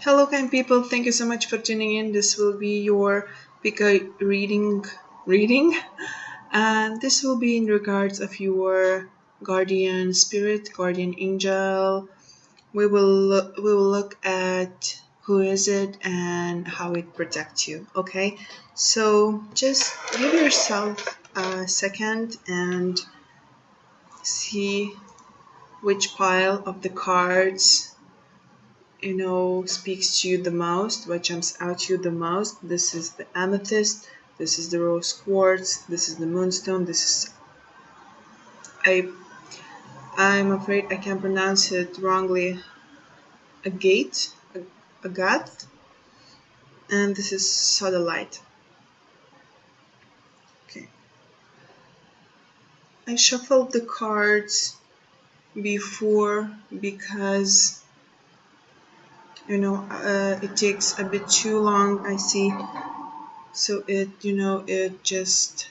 Hello, kind people. Thank you so much for tuning in. This will be your pick a reading, and this will be in regards of your guardian spirit, guardian angel. We will look at who is it and how it protects you. Okay, so just give yourself a second and see which pile of the cards speaks to you the most, what jumps out to you the most. This is the amethyst, this is the rose quartz, this is the moonstone, this is I I'm afraid I can pronounce it wrongly. Agate, Agate, and this is Sodalite. Okay. I shuffled the cards before because it takes a bit too long, I see. So it just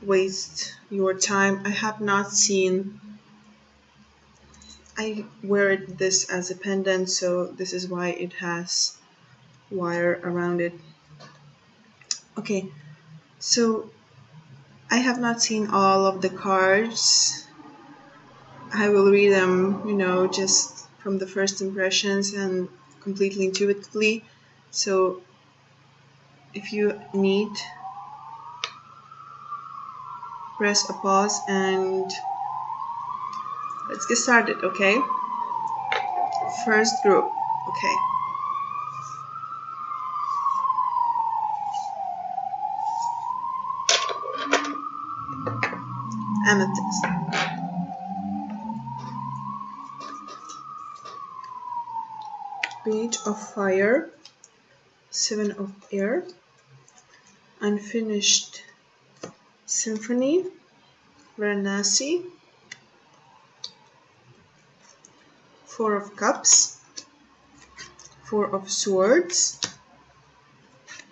wastes your time. I have not seen. I wear this as a pendant, so this is why it has wire around it. Okay, so I have not seen all of the cards. I will read them, just from the first impressions and completely intuitively. So if you need, press a pause and let's get started, okay? First group, okay. Amethyst. Page of fire, seven of air, unfinished symphony, Varanasi, four of cups, four of swords,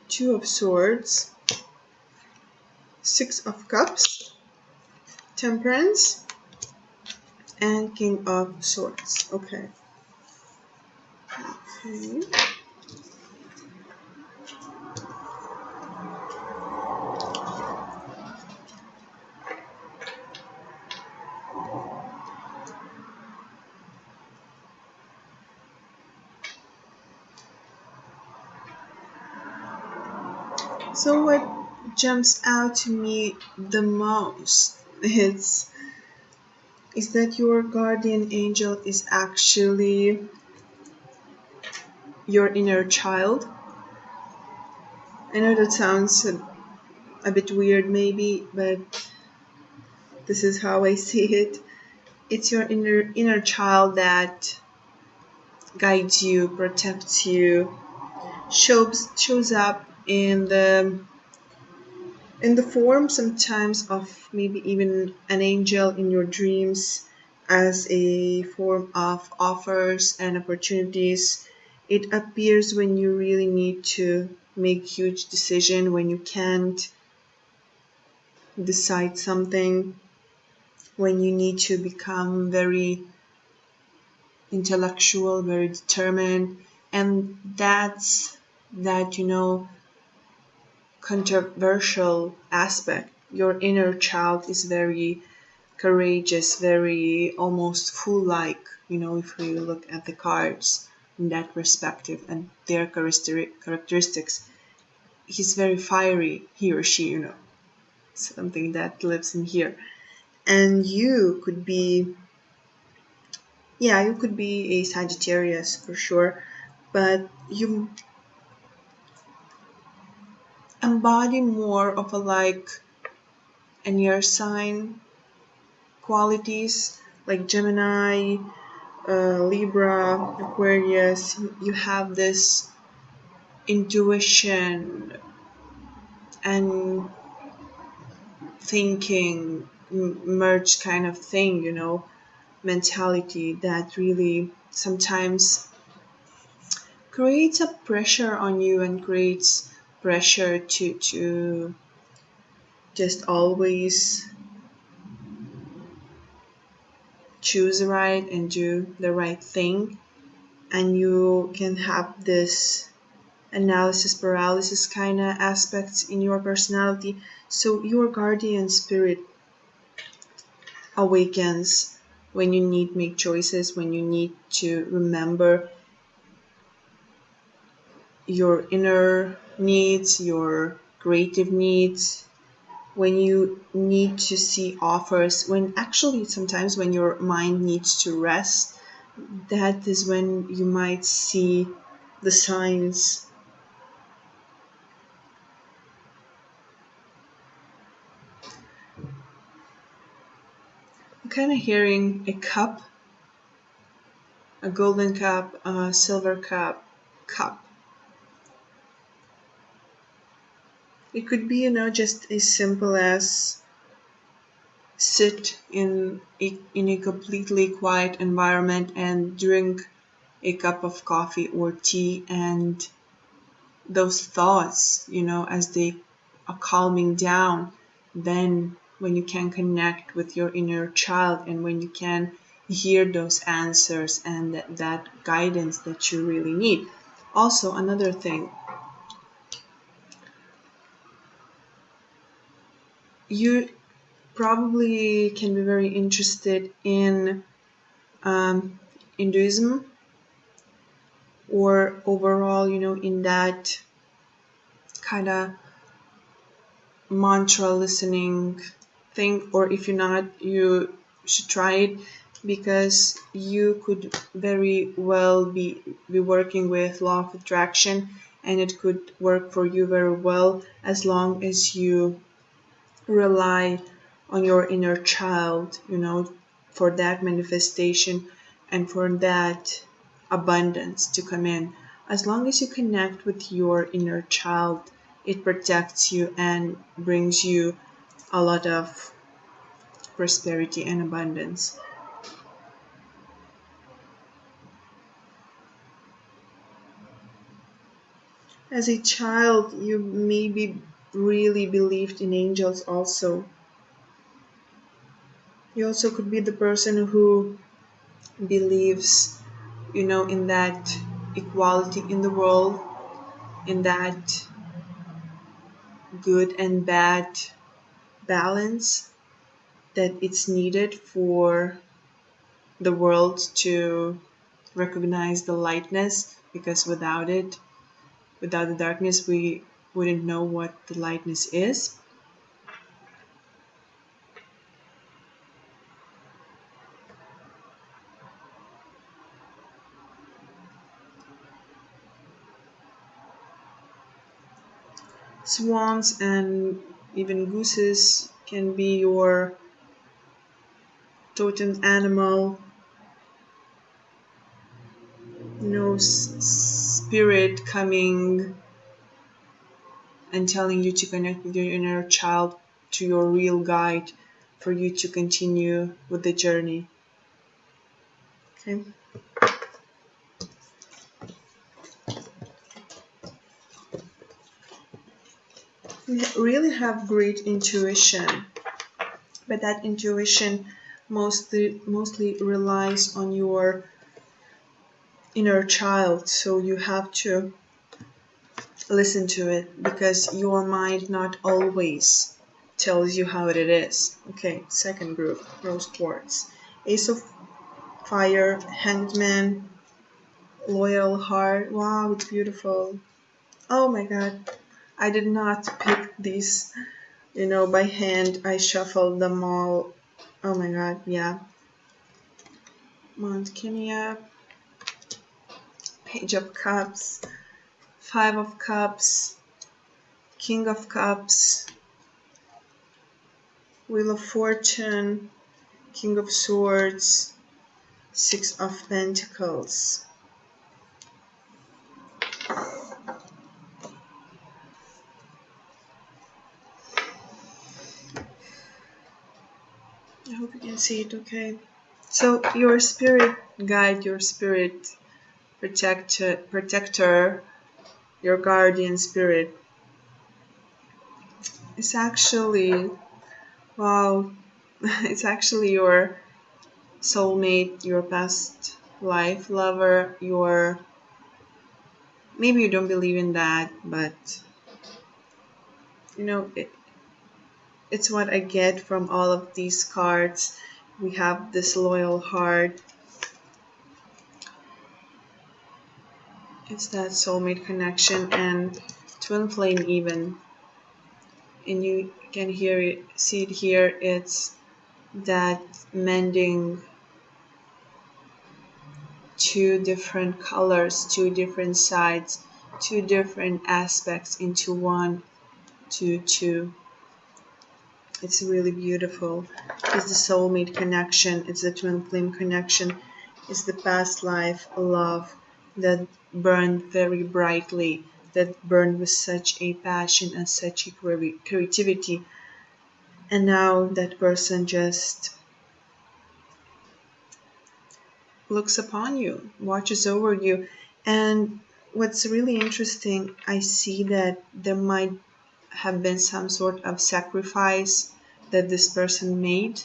two of swords, six of cups, temperance, and king of swords. Okay. So what jumps out to me the most is that your guardian angel is actually your inner child. I know that sounds a bit weird maybe, but this is how I see it. It's your inner child that guides you, protects you, shows up in the form sometimes of maybe even an angel in your dreams as a form of offers and opportunities. It appears when you really need to make huge decision, when you can't decide something, when you need to become very intellectual, very determined, and that controversial aspect. Your inner child is very courageous, very almost fool-like, if you look at the cards in that perspective and their characteristics. He's very fiery, he or she, something that lives in here. And you could be a Sagittarius for sure, but you embody more of a like an air sign qualities like Gemini, Libra, Aquarius. You have this intuition and thinking merge kind of thing, mentality that really sometimes creates a pressure on you and creates pressure to just always choose right and do the right thing. and you can have this analysis paralysis kind of aspects in your personality. So your guardian spirit awakens when you need to make choices, when you need to remember your inner needs, your creative needs, when you need to see offers, when actually sometimes when your mind needs to rest, that is when you might see the signs. I'm kind of hearing a cup, a golden cup, a silver cup. It could be, just as simple as sit in a completely quiet environment and drink a cup of coffee or tea, and those thoughts, as they are calming down, then when you can connect with your inner child and when you can hear those answers and that guidance that you really need. Also, another thing, you probably can be very interested in Hinduism, or overall, in that kind of mantra listening thing, or if you're not, you should try it, because you could very well be working with law of attraction, and it could work for you very well as long as you rely on your inner child, for that manifestation and for that abundance to come in. As long as you connect with your inner child, it protects you and brings you a lot of prosperity and abundance. As a child, you maybe really believed in angels also. You also could be the person who believes, in that equality in the world, in that good and bad balance that it's needed for the world to recognize the lightness, because without the darkness, we wouldn't know what the lightness is. Swans and even gooses can be your totem animal, spirit coming and telling you to connect with your inner child, to your real guide, for you to continue with the journey. Okay. You really have great intuition, but that intuition mostly relies on your inner child, so you have to listen to it, because your mind not always tells you how it is. Okay, second group, rose quartz. Ace of fire, hanged man, loyal heart. Wow, it's beautiful. Oh my god, I did not pick these, by hand. I shuffled them all. Oh my god, yeah. Mount Kenya, Page of Cups, Five of Cups, King of Cups, Wheel of Fortune, King of Swords, Six of Pentacles. I hope you can see it okay. So your spirit guide, your spirit protector, your guardian spirit is actually, wow, it's actually your soulmate, your past life lover, your maybe you don't believe in that, but it's what I get from all of these cards. We have this loyal heart. It's that soulmate connection and twin flame even. And you can hear it, see it here. It's that mending two different colors, two different sides, two different aspects into one, two. It's really beautiful. It's the soulmate connection. It's the twin flame connection. It's the past life love that burned very brightly, that burned with such a passion and such a creativity. And now that person just looks upon you, watches over you. And what's really interesting, I see that there might have been some sort of sacrifice that this person made.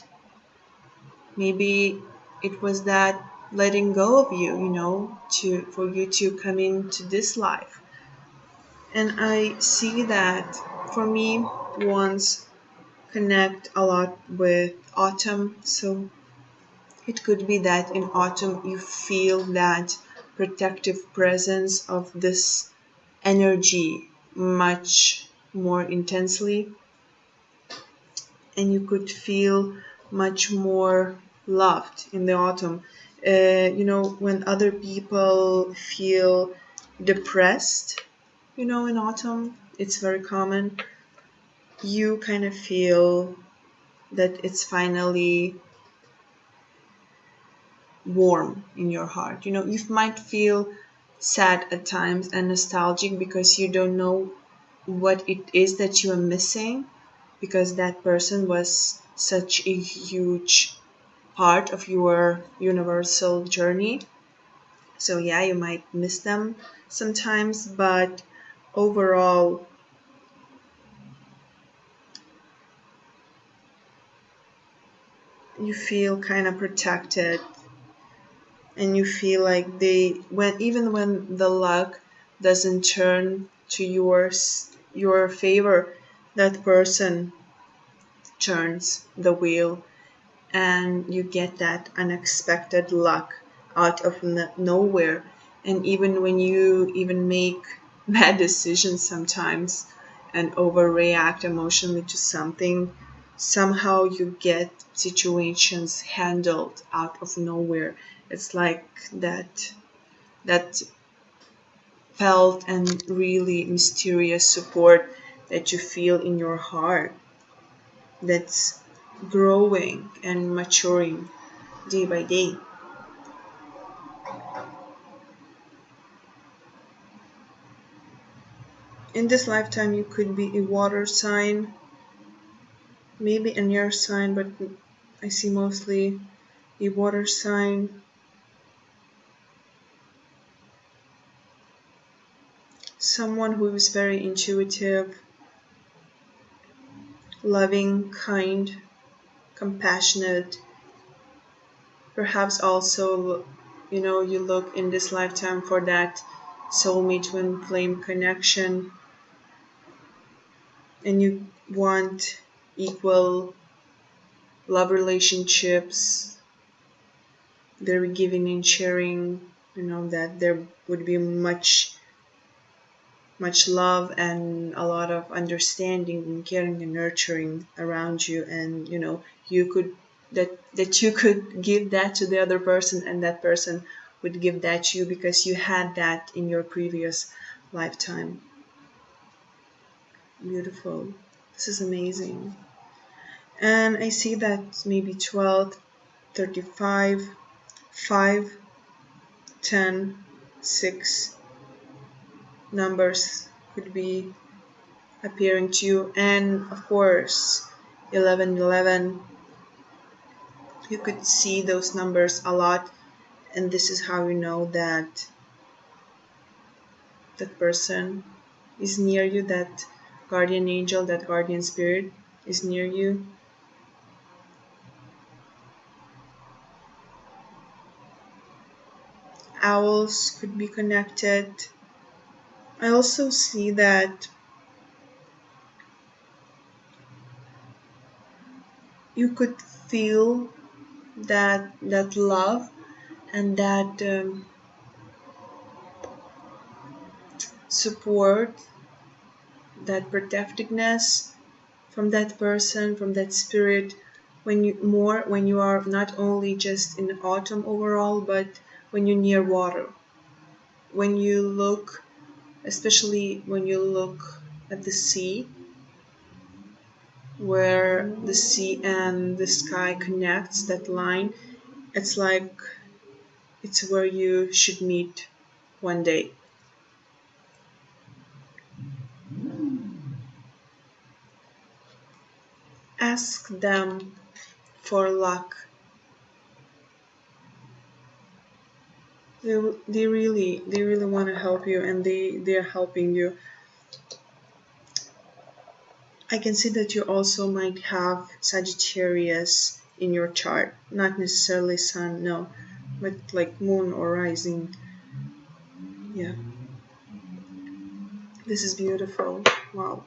Maybe it was that letting go of you, to for you to come into this life. And I see that for me, ones connect a lot with autumn. So it could be that in autumn you feel that protective presence of this energy much more intensely, and you could feel much more loved in the autumn. When other people feel depressed, in autumn, it's very common. You kind of feel that it's finally warm in your heart. You might feel sad at times and nostalgic because you don't know what it is that you are missing, because that person was such a huge part of your universal journey. So, yeah, you might miss them sometimes, but overall, you feel kind of protected, and you feel like even when the luck doesn't turn to your favor, that person turns the wheel, and you get that unexpected luck out of nowhere. And even when you even make bad decisions sometimes and overreact emotionally to something, somehow you get situations handled out of nowhere. It's like that felt and really mysterious support that you feel in your heart, that's growing and maturing day by day. In this lifetime, you could be a water sign, maybe an air sign, but I see mostly a water sign. Someone who is very intuitive, loving, kind, compassionate. Perhaps also, you look in this lifetime for that soulmate twin flame connection, and you want equal love relationships, very giving and sharing, that there would be much love and a lot of understanding and caring and nurturing around you, and you could that you could give that to the other person, and that person would give that to you because you had that in your previous lifetime. Beautiful. This is amazing. And I see that maybe 12, 35, 5, 10, 6 numbers could be appearing to you, and of course 1111. You could see those numbers a lot, and this is how you know that that person is near you, that guardian angel, that guardian spirit is near you. owls could be connected. I also see that you could feel that love and that support, that protectiveness from that person, from that spirit, when you are not only just in autumn overall, but when you're near water, when you look, especially when you look at the sea, where the sea and the sky connects, that line, it's like it's where you should meet one day. Ask them for luck. They really want to help you, and they're helping you. I can see that you also might have Sagittarius in your chart, not necessarily sun, no, but like moon or rising. Yeah, this is beautiful. Wow.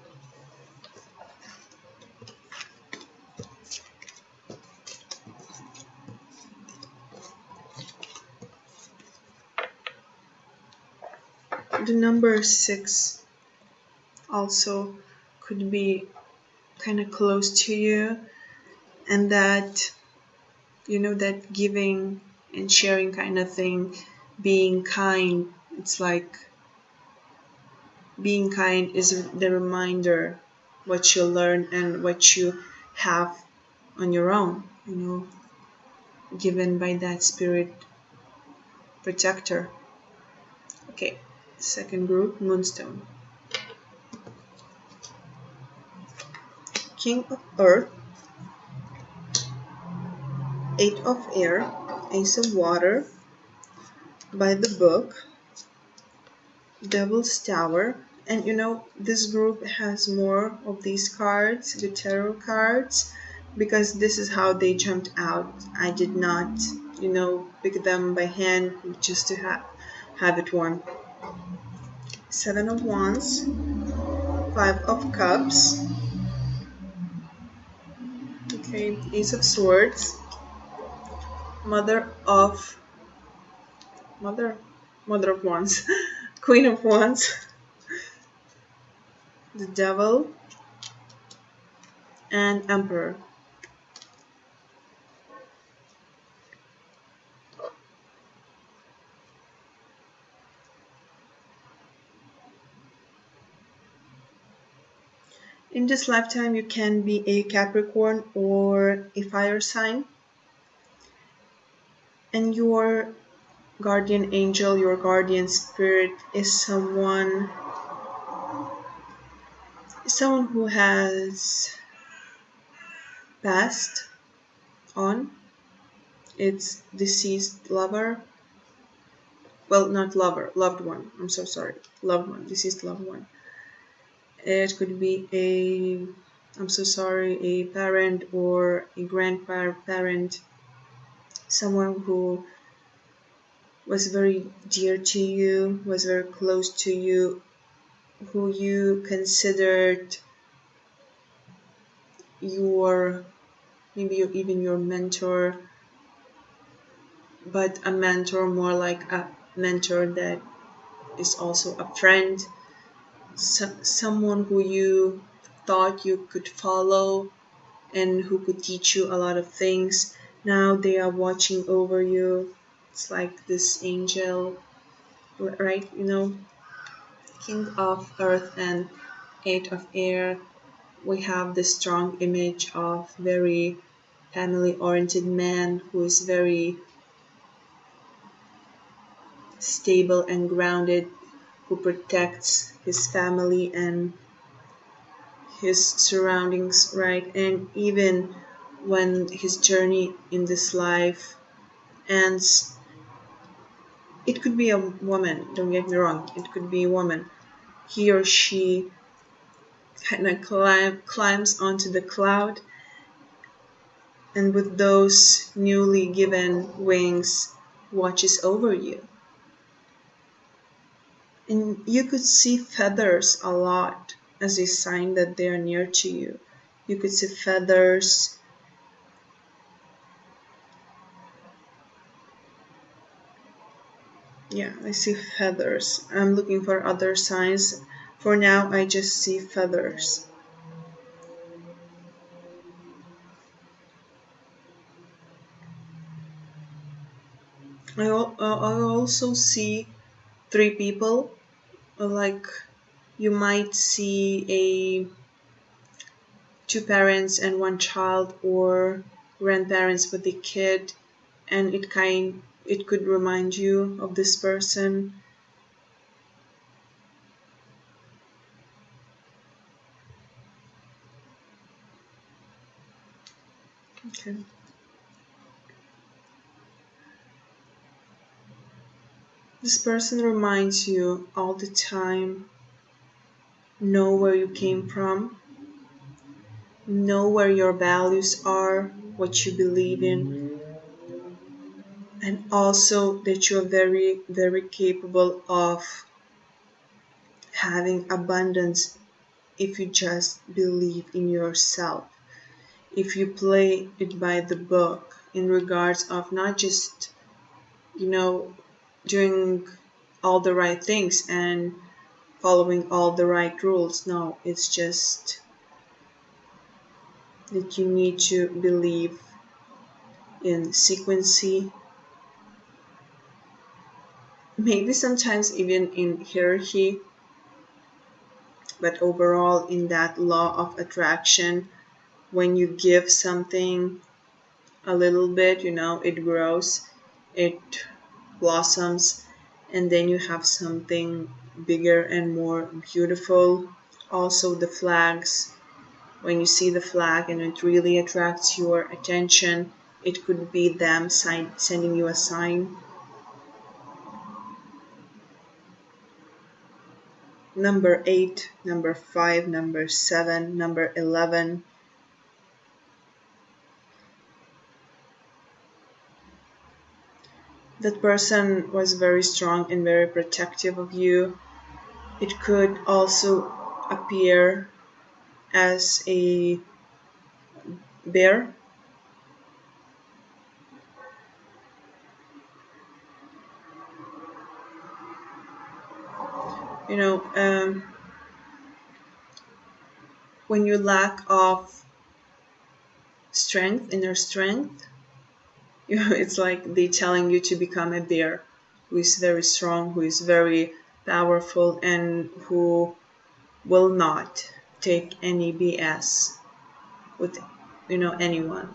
The number 6 also could be kind of close to you, and that, that giving and sharing kind of thing, being kind. It's like being kind is the reminder what you learn and what you have on your own, given by that spirit protector. Okay, second group, Moonstone. King of Earth, Eight of Air, Ace of Water, by the Book, Devil's Tower. And this group has more of these cards, the tarot cards, because this is how they jumped out. I did not, pick them by hand just to have it one. Seven of Wands, Five of Cups, okay, Ace of Swords, Mother of Mother Mother of Wands, Queen of Wands, the Devil, and Emperor. In this lifetime, you can be a Capricorn or a fire sign, and your guardian angel, your guardian spirit is someone who has passed on. It's deceased lover. Well, not lover, loved one. I'm so sorry. Loved one, deceased loved one. It could be I'm so sorry, a parent or a grandparent, someone who was very dear to you, was very close to you, who you considered your, maybe even your mentor, but a mentor more like a mentor that is also a friend, someone who you thought you could follow and who could teach you a lot of things. Now they are watching over you. It's like this angel, right? King of Earth and Eight of Air. We have this strong image of very family-oriented man who is very stable and grounded, who protects his family and his surroundings, right? And even when his journey in this life ends, it could be a woman, don't get me wrong, it could be a woman. He or she kind of climbs onto the cloud, and with those newly given wings, watches over you. And you could see feathers a lot as a sign that they are near to you. You could see feathers. Yeah, I see feathers. I'm looking for other signs. For now, I just see feathers. I also see three people. Like you might see a two parents and one child, or grandparents with a kid, and it could remind you of this person. Okay. This person reminds you all the time. Know where you came from, know where your values are, what you believe in, and also that you're very, very capable of having abundance if you just believe in yourself. If you play it by the book in regards of not just, you know, doing all the right things and following all the right rules. No, it's just that you need to believe in sequency, maybe sometimes even in hierarchy, but overall in that law of attraction. When you give something a little bit, it grows, it blossoms, and then you have something bigger and more beautiful. Also, the flags, when you see the flag and it really attracts your attention, it could be them sending you a sign. Number 8, number 5, number 7, number 11. That person was very strong and very protective of you. It could also appear as a bear. You know, when you lack of strength, inner strength, it's like they telling you to become a bear who is very strong, who is very powerful, and who will not take any BS with anyone.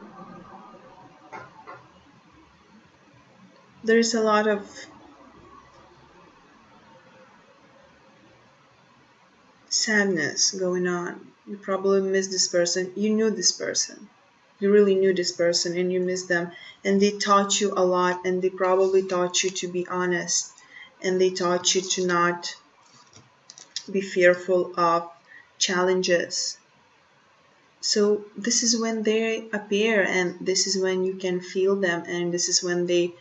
There's a lot of sadness going on. You probably miss this person. You knew this person. You really knew this person and you miss them. And they taught you a lot, and they probably taught you to be honest. And they taught you to not be fearful of challenges. So this is when they appear, and this is when you can feel them, and this is when they,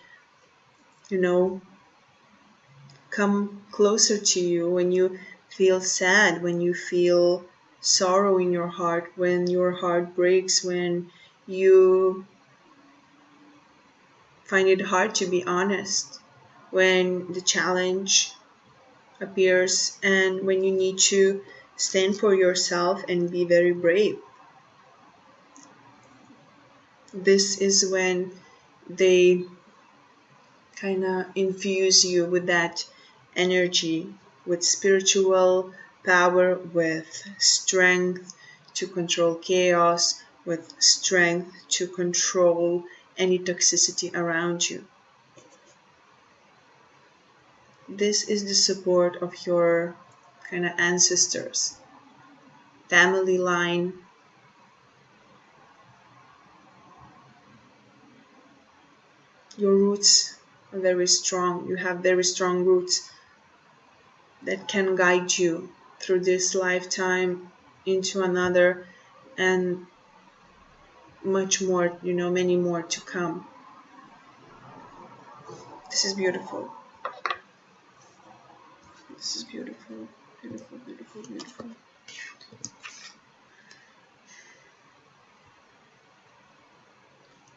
you know, come closer to you, when you feel sad, when you feel sorrow in your heart, when your heart breaks, when you find it hard to be honest, when the challenge appears, and when you need to stand for yourself and be very brave. This is when they kind of infuse you with that energy, with spiritual power, with strength to control chaos, with strength to control any toxicity around you. This is the support of your kind of ancestors, family line. Your roots are very strong. You have very strong roots that can guide you through this lifetime into another, and much more, many more to come. This is beautiful. This is beautiful, beautiful, beautiful, beautiful.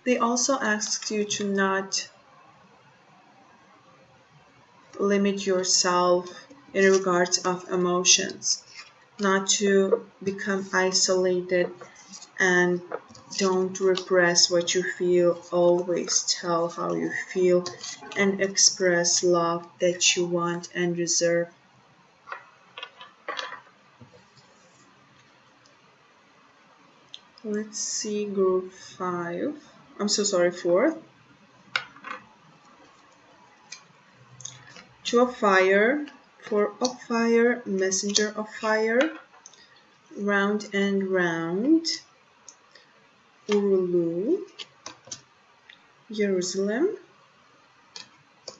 They also asked you to not limit yourself in regards of emotions, not to become isolated, and don't repress what you feel. Always tell how you feel and express love that you want and deserve. Let's see group 5. I'm so sorry, 4. 2 of fire, 4 of fire, messenger of fire, round and round, Urulu, Jerusalem.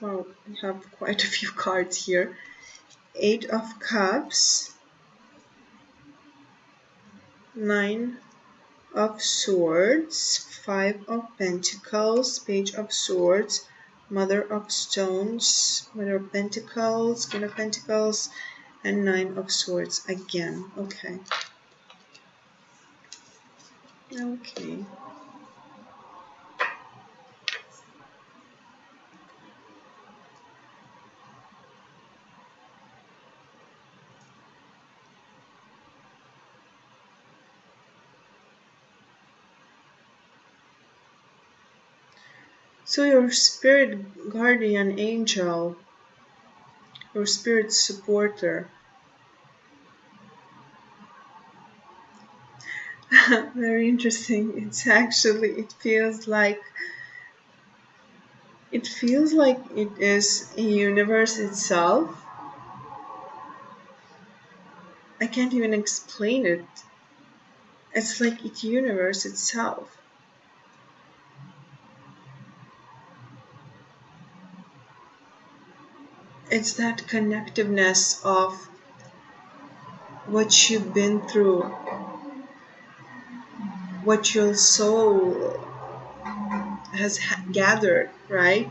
Wow, we have quite a few cards here. 8 of cups, 9 of swords, 5 of pentacles, page of swords, mother of stones, mother of pentacles, queen of pentacles, and 9 of swords again. Okay. Okay. So your spirit guardian angel, your spirit supporter, very interesting. It feels like it is a universe itself. I can't even explain it. It's like it's universe itself. It's that connectiveness of what you've been through, what your soul has gathered, right?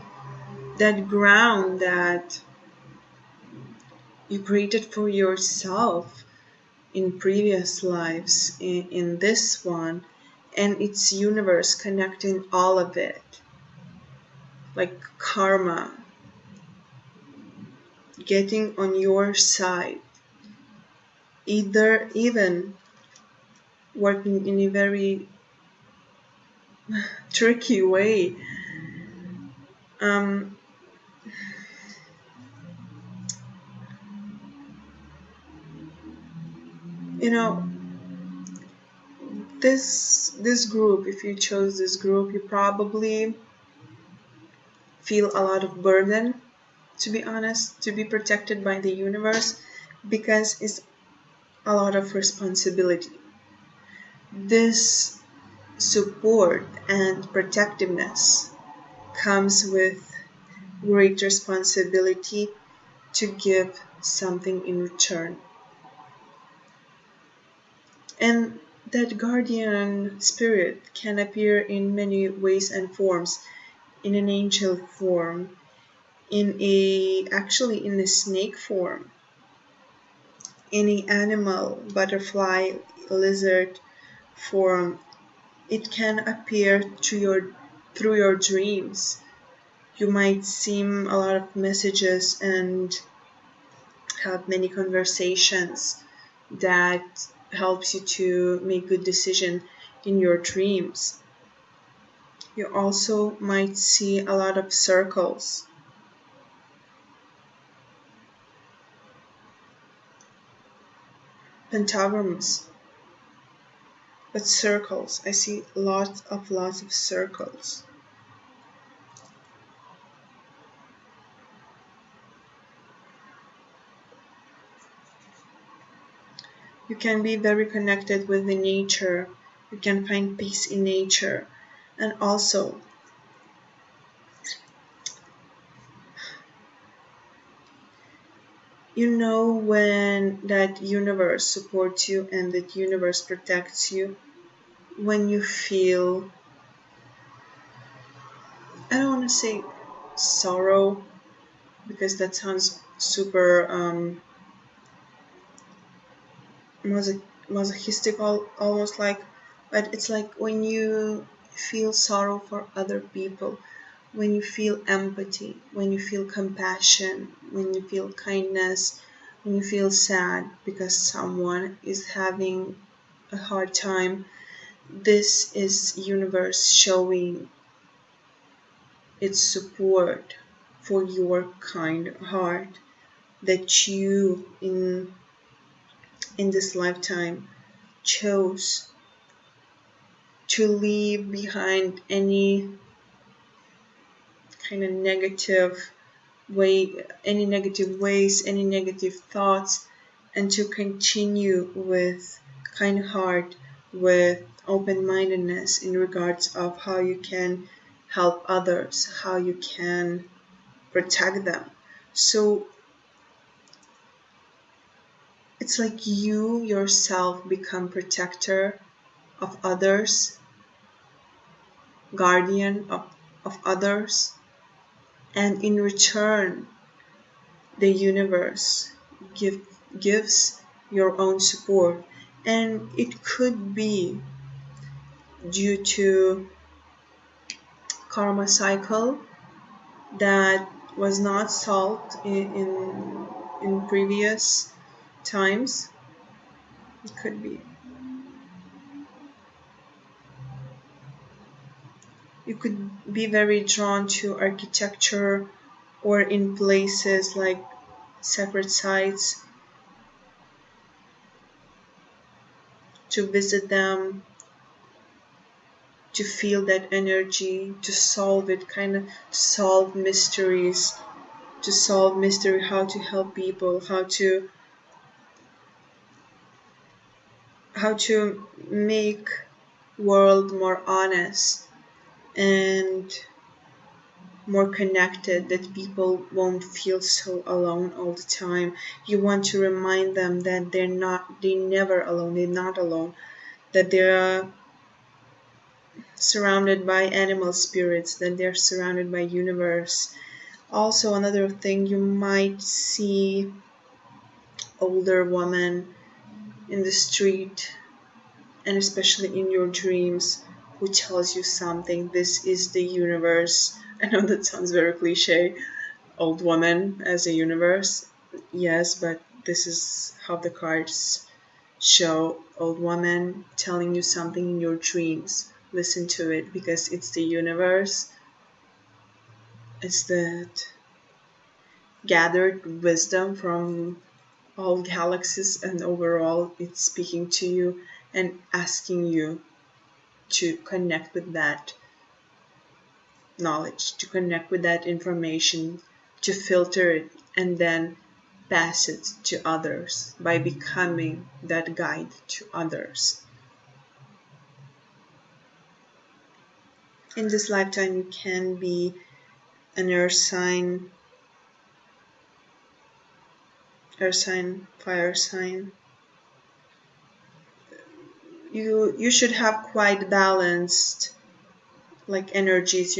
That ground that you created for yourself in previous lives, in this one, and it's universe connecting all of it, like karma, getting on your side, either even working in a very tricky way. Um, you know, this group, if you chose this group, you probably feel a lot of burden, to be honest, to be protected by the universe, because it's a lot of responsibility. This support and protectiveness comes with great responsibility to give something in return. And that guardian spirit can appear in many ways and forms, in an angel form, in a snake form, any animal, butterfly, lizard form. It can appear through your dreams. You might seem a lot of messages and have many conversations that helps you to make good decision in your dreams. You also might see a lot of circles, pentagrams, but circles. I see lots of circles. You can be very connected with the nature. You can find peace in nature. And also, you know when that universe supports you and that universe protects you, when you feel, I don't want to say sorrow, because that sounds super masochistic, almost like, but it's like when you feel sorrow for other people, when you feel empathy, when you feel compassion, when you feel kindness, when you feel sad because someone is having a hard time. This is universe showing its support for your kind heart that you in this lifetime chose to leave behind any kind of negative any negative ways, any negative thoughts, and to continue with kind heart, with open-mindedness in regards of how you can help others, how you can protect them. So it's like you yourself become protector of others, guardian of others, and in return the universe gives your own support. And it could be due to karma cycle that was not solved in previous times. It could be. You could be very drawn to architecture or in places like sacred sites, to visit them, to feel that energy, to solve it, kind of to solve mysteries, to solve mystery, how to help people, how to make world more honest and more connected, that people won't feel so alone all the time. You want to remind them that they're never alone, they're not alone, that they're surrounded by animal spirits, that they're surrounded by universe. Also, another thing, you might see older woman in the street, and especially in your dreams, who tells you something. This is the universe. I know that sounds very cliche, old woman as a universe. Yes, but this is how the cards show old woman telling you something in your dreams. Listen to it, because it's the universe. It's that gathered wisdom from all galaxies, and overall it's speaking to you and asking you to connect with that knowledge, to connect with that information, to filter it, and then pass it to others by becoming that guide to others. In this lifetime, you can be an earth sign, fire sign. You should have quite balanced like energies,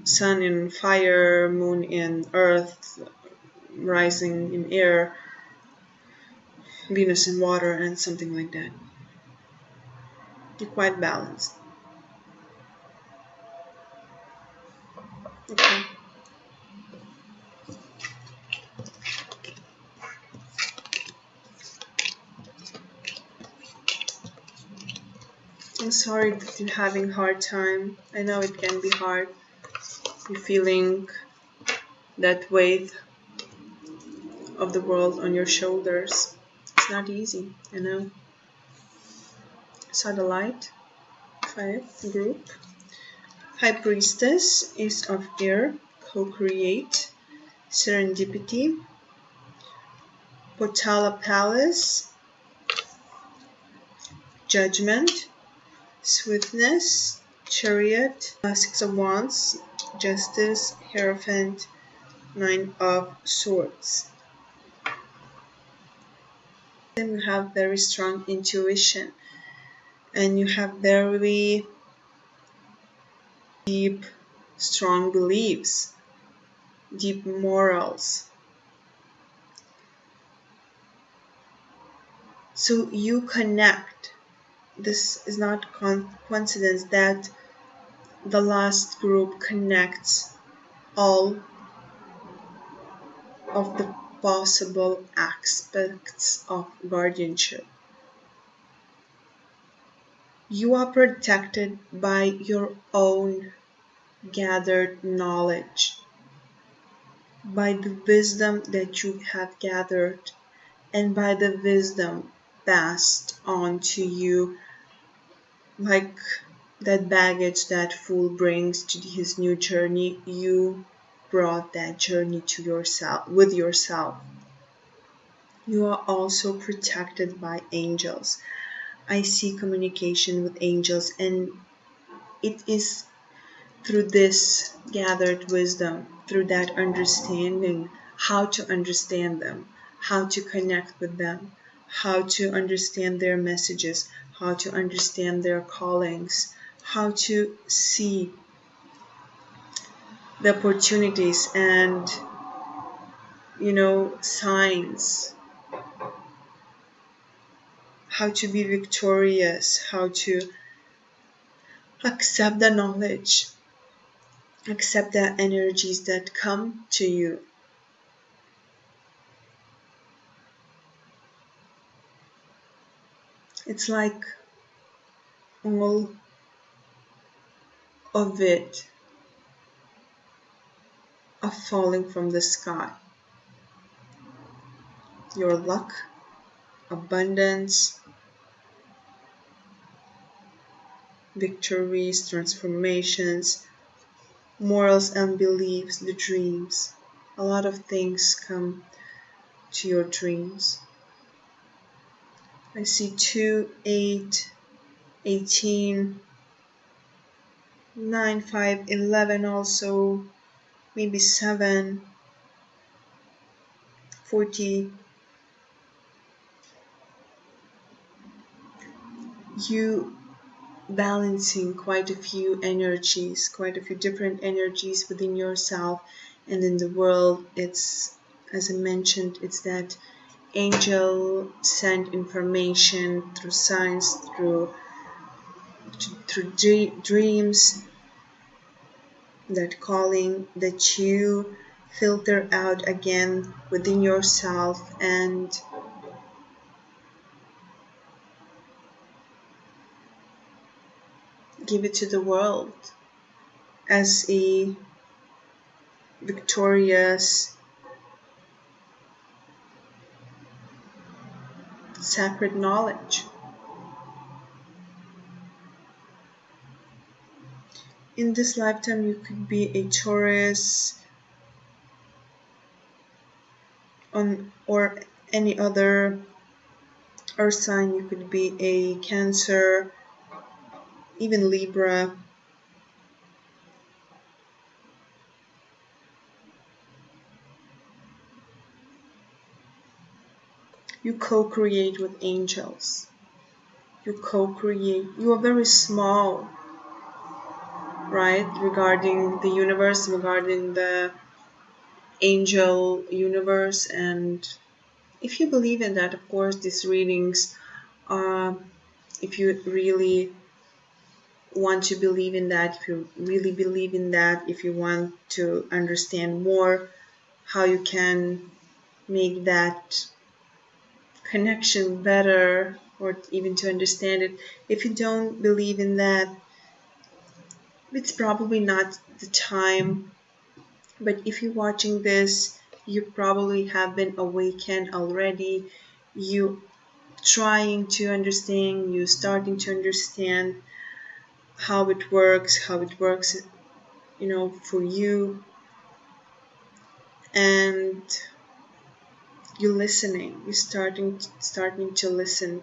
sun in fire, moon in earth, rising in air, Venus in water, and something like that. You're quite balanced. Okay. I'm sorry that you're having a hard time. I know it can be hard. You're feeling that weight of the world on your shoulders. It's not easy, Sodalite 5 group. High Priestess is of air, co-create, serendipity. Potala Palace, judgment, swiftness, chariot, 6 of wands, justice, hierophant, 9 of swords. Then you have very strong intuition, and you have very deep, strong beliefs, deep morals. So you connect. This is not coincidence that the last group connects all of the possible aspects of guardianship. You are protected by your own gathered knowledge, by the wisdom that you have gathered, and by the wisdom passed on to you, like that baggage that fool brings to his new journey. You brought that journey to yourself with yourself. You are also protected by angels. I see communication with angels, and it is through this gathered wisdom, through that understanding, how to understand them, how to connect with them, how to understand their messages, how to understand their callings, how to see the opportunities and, signs, how to be victorious, how to accept the knowledge, accept the energies that come to you. It's like all of it are falling from the sky. Your luck, abundance, victories, transformations, morals and beliefs, the dreams. A lot of things come to your dreams. I see 2, 8, 18, 9, 5, 11 also, maybe 7, 40. You balancing quite a few energies, quite a few different energies within yourself and in the world. It's, as I mentioned, it's that angel sent information through signs, through dreams, that calling that you filter out again within yourself and give it to the world as a victorious sacred knowledge. In this lifetime, you could be a Taurus or any other earth sign. You could be a Cancer, even Libra. You co-create with angels. You co-create. You are very small, right? Regarding the universe, regarding the angel universe. And if you believe in that, of course, these readings, if you really want to believe in that, if you really believe in that, if you want to understand more how you can make that connection better or even to understand it, if you don't believe in that, it's probably not the time. But if you're watching this, you probably have been awakened already. You trying to understand, you starting to understand how it works, for you, and you listening, you starting to listen.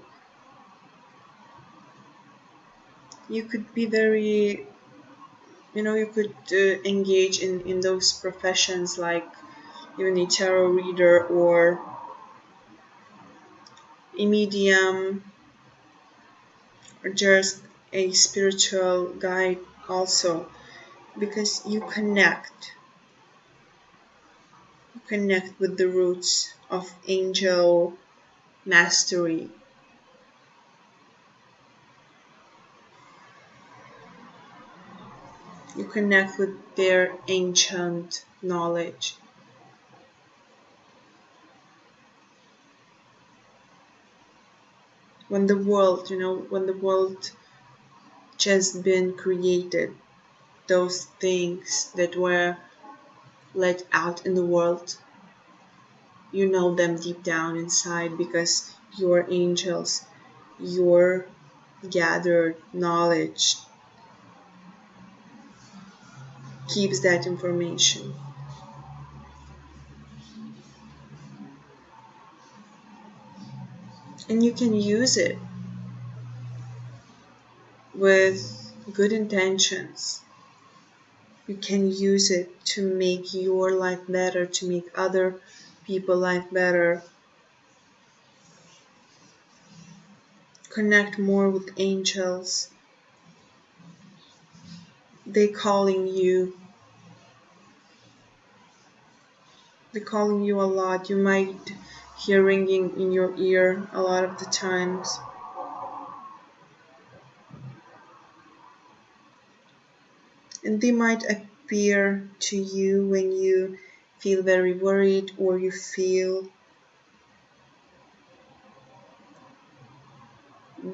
You could be very, you could engage in those professions like even a tarot reader or a medium or just a spiritual guide also, because you connect with the roots of angel mastery. You connect with their ancient knowledge. When the world just been created, those things that were let out in the world, you know them deep down inside because your angels, your gathered knowledge keeps that information. And you can use it with good intentions. You can use it to make your life better, to make other people's life better. Connect more with angels. They calling you. They're calling you a lot. You might hear ringing in your ear a lot of the times. And they might appear to you when you feel very worried or you feel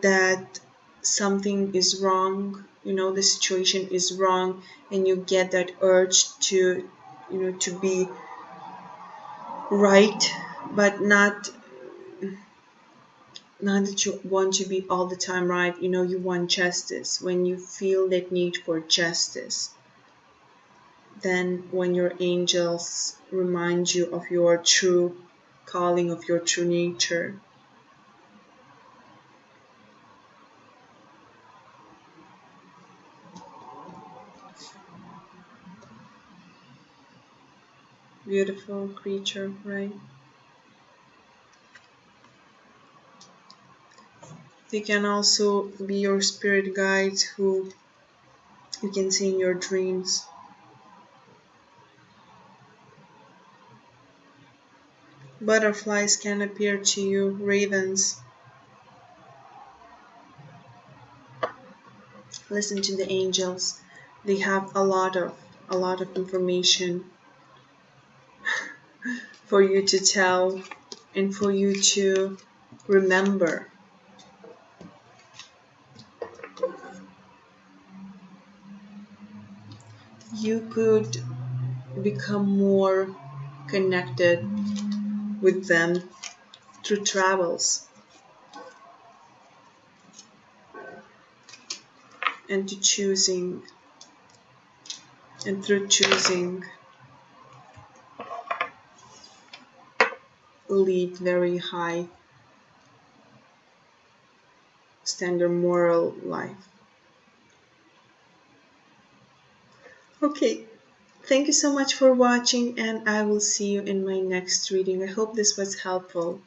that something is wrong, the situation is wrong, and you get that urge to be right, but not that you want to be all the time right. You want justice. When you feel that need for justice, then when your angels remind you of your true calling, of your true nature, beautiful creature, right? They can also be your spirit guides who you can see in your dreams. Butterflies can appear to you, ravens. Listen to the angels. They have a lot of information for you to tell and for you to remember. You could become more connected with them through travels and to choosing and through choosing lead very high standard moral life. Okay, thank you so much for watching, and I will see you in my next reading. I hope this was helpful.